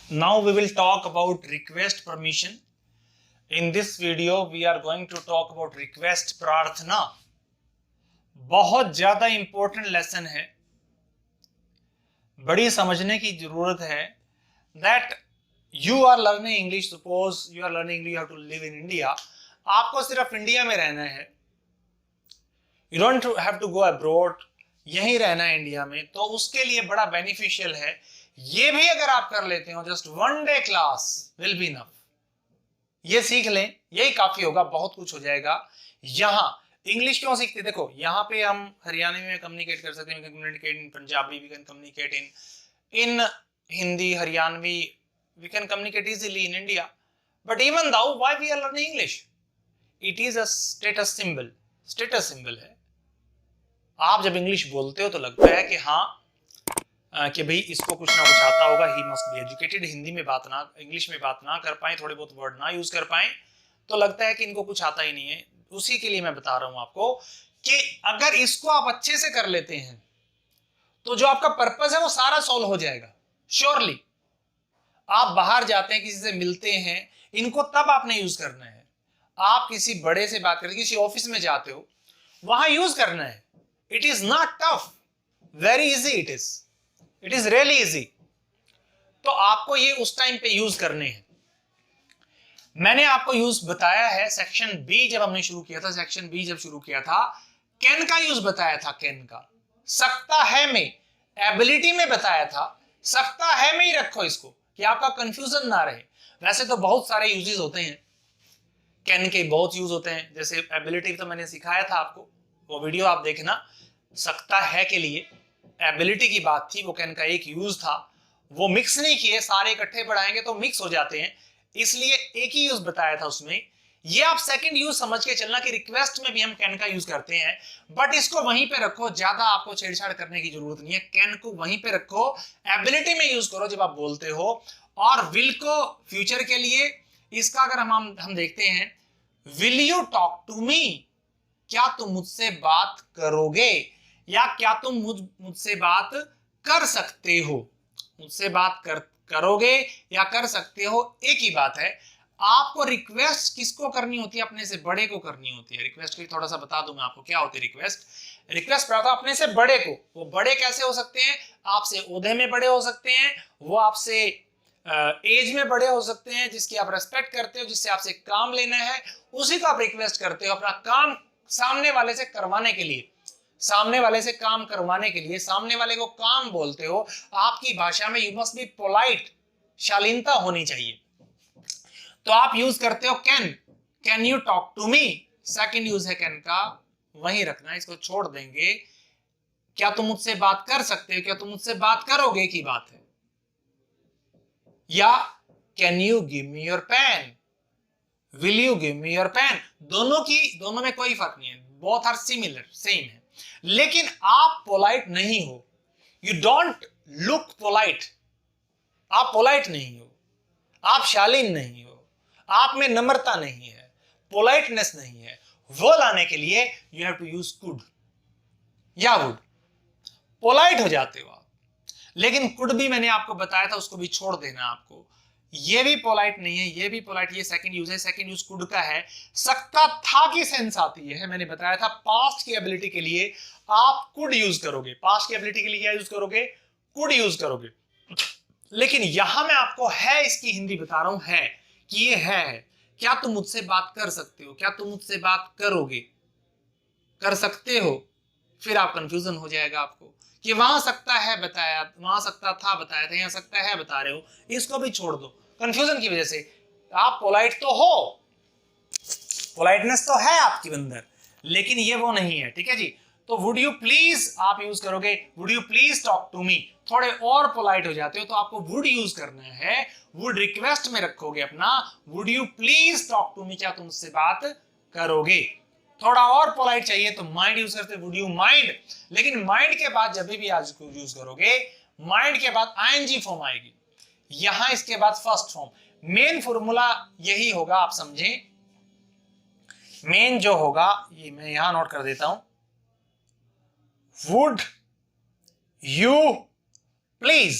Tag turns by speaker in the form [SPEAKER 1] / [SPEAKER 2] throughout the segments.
[SPEAKER 1] Now we will talk about request permission. In this video we are going to talk about request प्रार्थना. बहुत ज्यादा important lesson है, बड़ी समझने की जरूरत है. That you are learning English. Suppose you are learning English, you have to live in India. आपको सिर्फ इंडिया में रहना है. You don't have to go abroad. यहीं रहना है इंडिया में, तो उसके लिए बड़ा बेनिफिशियल है. ये भी अगर आप कर लेते हो, just one day class will be enough. ये सीख लें, यही काफी होगा, बहुत कुछ हो जाएगा. यहां इंग्लिश क्यों सीखते, देखो यहाँ पे हम हरियाणवी में कम्युनिकेट कर सकते हैं. We can communicate in Punjabi, we can communicate in Hindi, Haryanvi, we can communicate easily in India. But even though why we are learning English? It is a status symbol. Status symbol है. आप जब इंग्लिश बोलते हो तो लगता है कि हाँ कि भाई इसको कुछ ना कुछ आता होगा, he must be educated. Hindi में बात ना, इंग्लिश में बात ना कर पाए, थोड़े बहुत वर्ड ना यूज कर पाए, तो लगता है कि इनको कुछ आता ही नहीं है. उसी के लिए मैं बता रहा हूं आपको कि अगर इसको आप अच्छे से कर लेते हैं तो जो आपका पर्पस है वो सारा सॉल्व हो जाएगा श्योरली. आप बाहर जाते हैं, किसी से मिलते हैं, इनको तब आपने यूज करना है. आप किसी बड़े से बात करते, किसी ऑफिस में जाते हो, वहां यूज करना है. It is not tough, very easy it is. It is really easy. तो आपको ये उस टाइम पे यूज करने हैं. मैंने आपको यूज बताया है सेक्शन बी जब हमने शुरू किया था. सेक्शन बी जब शुरू किया था, कैन का यूज बताया था. कैन का सकता है में, एबिलिटी में बताया था. सकता है में ही रखो इसको कि आपका कंफ्यूजन ना रहे. वैसे तो बहुत सारे यूजेस होते हैं, कैन के बहुत यूज होते हैं. जैसे एबिलिटी तो मैंने सिखाया था आपको, वो वीडियो आप देखना. सकता है के लिए एबिलिटी की बात थी, वो कैन का एक यूज था. वो मिक्स नहीं किए, सारे इकट्ठे पढ़ाएंगे तो मिक्स हो जाते हैं, इसलिए एक ही यूज बताया था उसमें. ये आप सेकंड यूज समझ के चलना कि रिक्वेस्ट में भी हम कैन का यूज करते हैं, बट इसको वहीं पे रखो. ज्यादा आपको छेड़छाड़ करने की जरूरत नहीं है. कैन को वहीं पे रखो, एबिलिटी में यूज करो जब आप बोलते हो. और विल को फ्यूचर के लिए, इसका अगर हम देखते हैं, will you talk to me, क्या तुम मुझसे बात करोगे, या क्या तुम मुझसे बात कर सकते हो. मुझसे बात करोगे या कर सकते हो, एक ही बात है. आपको रिक्वेस्ट किसको करनी होती है? अपने से बड़े को करनी होती है. रिक्वेस्ट को थोड़ा सा बता दूं मैं आपको क्या होती है रिक्वेस्ट. रिक्वेस्ट प्राप्त अपने से बड़े को. वो बड़े कैसे हो सकते हैं? आपसे ओहदे में बड़े हो सकते हैं, वो आपसे एज में बड़े हो सकते हैं, जिसकी आप रेस्पेक्ट करते हो, जिससे आपसे काम लेना है, उसी को आप रिक्वेस्ट करते हो अपना काम सामने वाले से करवाने के लिए. सामने वाले से काम करवाने के लिए सामने वाले को काम बोलते हो. आपकी भाषा में यू मस्ट बी पोलाइट, शालीनता होनी चाहिए. तो आप यूज करते हो can. Can you talk to me, second use है कैन का, वहीं रखना. इसको छोड़ देंगे. क्या तुम मुझसे बात कर सकते हो, क्या तुम मुझसे बात करोगे की बात है. या can you give me your pen, will you give me your pen. दोनों में कोई फर्क नहीं है, बोथ आर सिमिलर, सेम है. लेकिन आप पोलाइट नहीं हो. You don't look polite. आप पोलाइट नहीं हो, आप शालीन नहीं हो, आप में नम्रता नहीं है, पोलाइटनेस नहीं है. वो लाने के लिए you have to use could या वुड. पोलाइट हो जाते हो आप. लेकिन कुड भी मैंने आपको बताया था, उसको भी छोड़ देना आपको. ये भी पोलाइट नहीं है, ये भी पोलाइट. ये सेकंड यूज है. सेकंड यूज कुड का है. सकता था की सेंस आती है, मैंने बताया था. पास्ट की एबिलिटी के लिए आप कुड यूज करोगे. पास्ट की एबिलिटी के लिए क्या यूज करोगे? कुड यूज करोगे. लेकिन यहां मैं आपको है इसकी हिंदी बता रहा हूं, है कि ये है. क्या तुम मुझसे बात कर सकते हो, क्या तुम मुझसे बात करोगे, कर सकते हो. फिर आप कंफ्यूजन हो जाएगा आपको कि वहां सकता है बताया, वहां सकता था बताया था, यहां सकता है बता रहे हो. इसको भी छोड़ दो कंफ्यूजन की वजह से. आप पोलाइट तो हो, पोलाइटनेस तो है आपके अंदर, लेकिन ये वो नहीं है. ठीक है जी. तो वुड यू प्लीज आप यूज करोगे. Would you please talk to me. थोड़े और पोलाइट हो जाते हो तो आपको वुड यूज करना है. वुड रिक्वेस्ट में रखोगे अपना. Would you please talk to me, क्या तुम मुझसे बात करोगे. थोड़ा और पोलाइट चाहिए तो माइंड यूज करते, वुड यू माइंड. लेकिन माइंड के बाद जब भी आज को यूज करोगे, माइंड के बाद आईएनजी फॉर्म आएगी. यहां इसके बाद फर्स्ट फॉर्म. मेन फॉर्मूला यही होगा, आप समझें. मेन जो होगा, ये मैं यहां नोट कर देता हूं. वुड यू प्लीज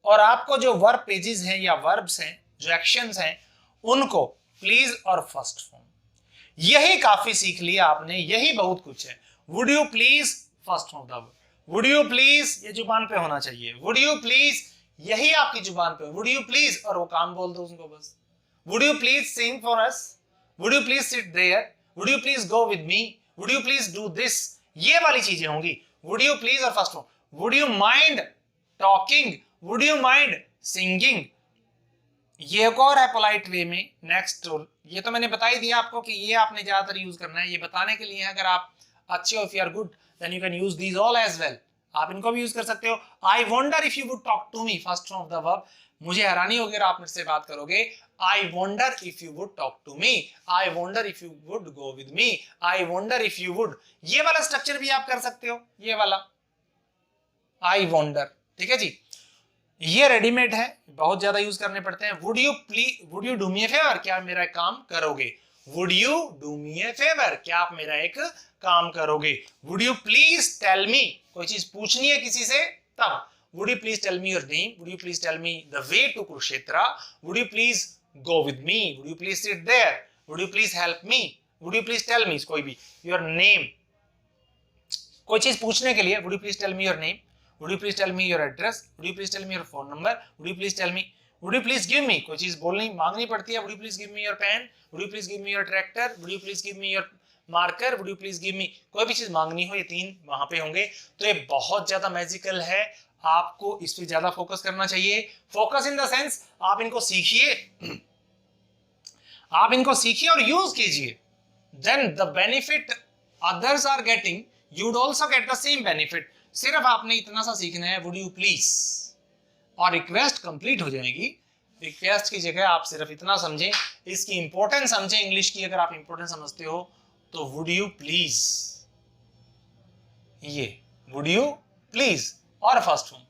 [SPEAKER 1] और आपको जो वर्ब पेजेस हैं या वर्ब्स हैं, जो एक्शंस हैं, उनको प्लीज और फर्स्ट फॉर्म, यही काफी सीख लिया आपने, यही बहुत कुछ है। Would you please first form the, would you please ये जुबान पे होना चाहिए, वुड यू प्लीज यही आपकी जुबान पे, वुड यू प्लीज और वो काम बोल दो उनको बस। Would you please sing for us, would you please sit there, would you please go with me, would you please do this, ये वाली चीजें होंगी। वुड यू प्लीज और first form. Would you mind talking, would you mind singing, ये एक और है polite way में। नेक्स्ट रूल, ये तो मैंने बता ही दिया आपको कि ये आपने ज्यादातर यूज करना है, ये बताने के लिए अगर आप अच्छे हो, if you are good then you can use these all as well, आप इनको भी यूज कर सकते हो। I wonder if you would talk to me, first form of the verb, मुझे हैरानी होगी अगर आप मुझसे बात करोगे। I wonder if you would talk to me, I wonder if you would go with me, I wonder if you would, ये वाला स्ट्रक्चर भी आप कर सकते हो, ये वाला आई वंडर, ठीक है जी। ये रेडीमेड है, बहुत ज्यादा यूज करने पड़ते हैं। Would you please, would you do me a favour, क्या मेरा एक काम करोगे, would you do me a favour, क्या आप मेरा एक काम करोगे। Would you please tell me, कोई चीज पूछनी है किसी से तब, would you please tell me your name, would you please tell me the way to Kurukshetra, would you please go with me, would you please sit there, would you please help me, would you please tell me, कोई भी your name, कोई चीज पूछने के लिए, would you please tell me your name, would you please tell me your address, would you please tell me your phone number, would you please tell me, would you please give me, कोई चीज बोलनी मांगनी पड़ती है, would you please give me your pen, would you please give me your tractor, would you please give me your marker, would you please give me, कोई भी चीज मांगनी हो, ये तीन वहां पे होंगे। तो ये बहुत ज्यादा मैजिकल है, आपको इस पे ज्यादा फोकस करना चाहिए। फोकस इन द सेंस आप इनको सीखिए, आप इनको सीखिए और यूज कीजिए, then the benefit others are getting, you would also get the same benefit. सिर्फ आपने इतना सा सीखना है, वुड यू प्लीज, और रिक्वेस्ट कंप्लीट हो जाएगी। रिक्वेस्ट की जगह आप सिर्फ इतना समझें, इसकी इंपॉर्टेंस समझें इंग्लिश की, अगर आप इंपॉर्टेंस समझते हो तो वुड यू प्लीज, ये वुड यू प्लीज और फर्स्ट फॉर्म,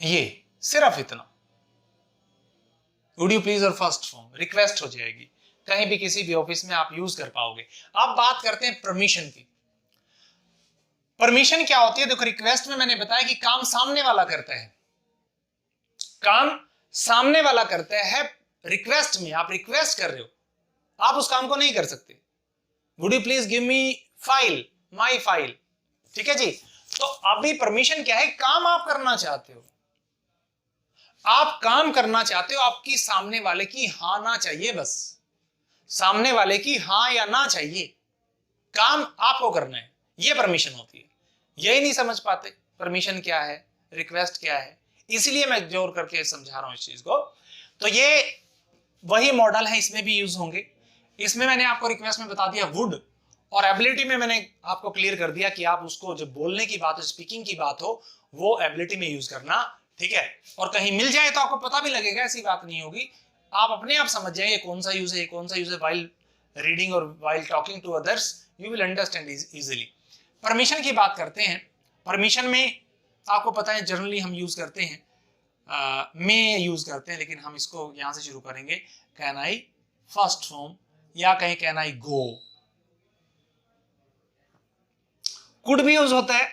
[SPEAKER 1] ये सिर्फ इतना, वुड यू प्लीज और फर्स्ट फॉर्म, रिक्वेस्ट हो जाएगी, कहीं भी किसी भी ऑफिस में आप यूज कर पाओगे। अब बात करते हैं परमिशन की। परमिशन क्या होती है? देखो, रिक्वेस्ट में मैंने बताया कि काम सामने वाला करता है, काम सामने वाला करता है। रिक्वेस्ट में आप रिक्वेस्ट कर रहे हो, आप उस काम को नहीं कर सकते। Would you please give me file, my file, ठीक है जी। तो अभी परमिशन क्या है? काम आप करना चाहते हो, आप काम करना चाहते हो, आपकी सामने वाले की हाँ ना चाहिए, बस सामने वाले की हाँ या ना चाहिए, काम आपको करना है, ये परमिशन होती है। यही नहीं समझ पाते परमिशन क्या है, रिक्वेस्ट क्या है, इसलिए मैं जोर करके समझा रहा हूं इस चीज को। तो ये वही मॉडल है, इसमें भी यूज होंगे। इसमें मैंने आपको रिक्वेस्ट में बता दिया वुड, और एबिलिटी में मैंने आपको क्लियर कर दिया कि आप उसको जब बोलने की बात हो, स्पीकिंग की बात हो, वो एबिलिटी में यूज करना, ठीक है। और कहीं मिल जाए तो आपको पता भी लगेगा, ऐसी बात नहीं होगी, आप अपने आप समझ जाएंगे कौन सा यूज है, कौन सा यूज है। वाइल रीडिंग और while talking to others you will understand easily. Permission की बात करते हैं। परमिशन में आपको पता है जनरली हम यूज करते हैं, में यूज करते हैं, लेकिन हम इसको यहां से शुरू करेंगे। कैन आई फर्स्ट फॉर्म, या कहीं कैन आई गो। कुड भी यूज होता है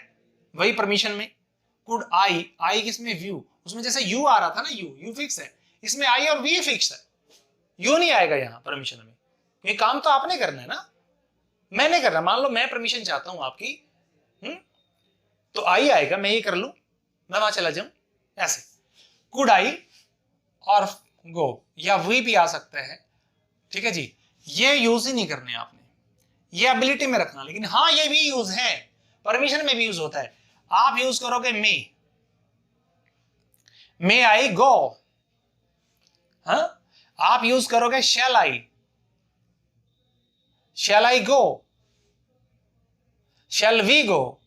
[SPEAKER 1] वही परमिशन में। कुड आई, आई किसमें? व्यू, उसमें जैसे यू आ रहा था ना, यू फिक्स है, इसमें आई और वी फिक्स है, यू नहीं आएगा यहाँ परमिशन में, क्योंकि काम तो आपने करना है ना, मैंने करना। मान लो मैं परमिशन चाहता हूं आपकी, तो आई आएगा, मैं ये कर लूं, मैं वहां चला जाऊं, ऐसे। कुड आई और गो या वी भी आ सकता है, ठीक है जी। ये यूज ही नहीं करने आपने, ये एबिलिटी में रखना। लेकिन हाँ, ये भी यूज है, परमिशन में भी यूज होता है। आप यूज करोगे मे आई गो, हाँ। आप यूज करोगे शैल आई गो, शैल वी गो,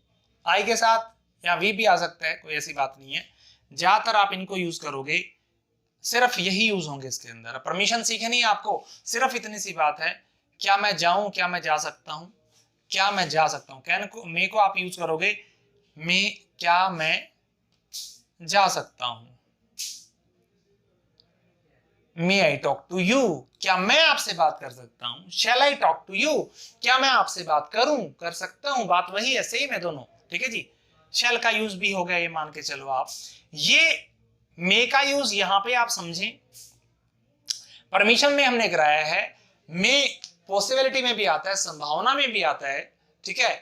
[SPEAKER 1] आई के साथ, या वी भी आ सकता है, कोई ऐसी बात नहीं है। ज्यादातर आप इनको यूज करोगे, सिर्फ यही यूज होंगे इसके अंदर। परमिशन सीखे नहीं आपको, सिर्फ इतनी सी बात है, क्या मैं जाऊं, क्या मैं जा सकता हूं, क्या मैं जा सकता हूं। कैन को, मे को आप यूज करोगे, मे क्या मैं जा सकता हूं। मे आई टॉक टू यू, क्या मैं आपसे बात कर सकता हूं। शैल आई टॉक टू यू, क्या मैं आपसे बात कर सकता हूं। बात वही है, सेम है दोनों, ठीक है जी। शैल का यूज भी हो गया, ये मान के चलो आप। ये मे का यूज यहां पे आप समझें, परमिशन में हमने कराया है, मे पॉसिबिलिटी में भी आता है, संभावना में भी आता है, ठीक है।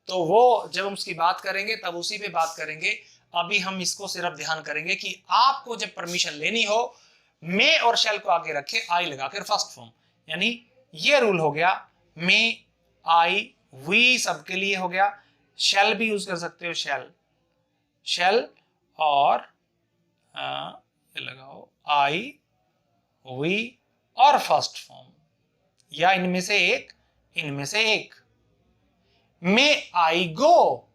[SPEAKER 1] तो वो जब हम उसकी बात करेंगे तब उसी पे बात करेंगे। अभी हम इसको सिर्फ ध्यान करेंगे कि आपको जब परमिशन लेनी हो, मे और शैल को आगे रखे, आई लगाकर फर्स्ट फॉर्म, यानी ये रूल हो गया। मे, आई, वी सबके लिए हो गया। शैल भी यूज कर सकते हो, शैल, शैल और ये लगाओ आई, वी और फर्स्ट फॉर्म, या इनमें से एक, इनमें से एक। May I go,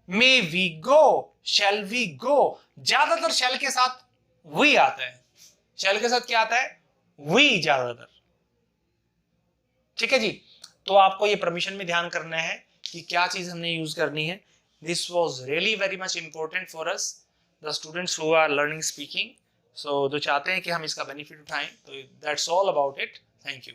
[SPEAKER 1] may we go, shall we go. ज्यादातर शैल के साथ वी आता है, शैल के साथ क्या आता है, वी ज्यादातर, ठीक है जी। तो आपको ये परमिशन में ध्यान करना है कि क्या चीज हमने यूज करनी है। This was really very much important for us the students who are learning speaking. So जो चाहते हैं कि हम इसका बेनिफिट उठाएं, तो that's all about it. Thank you.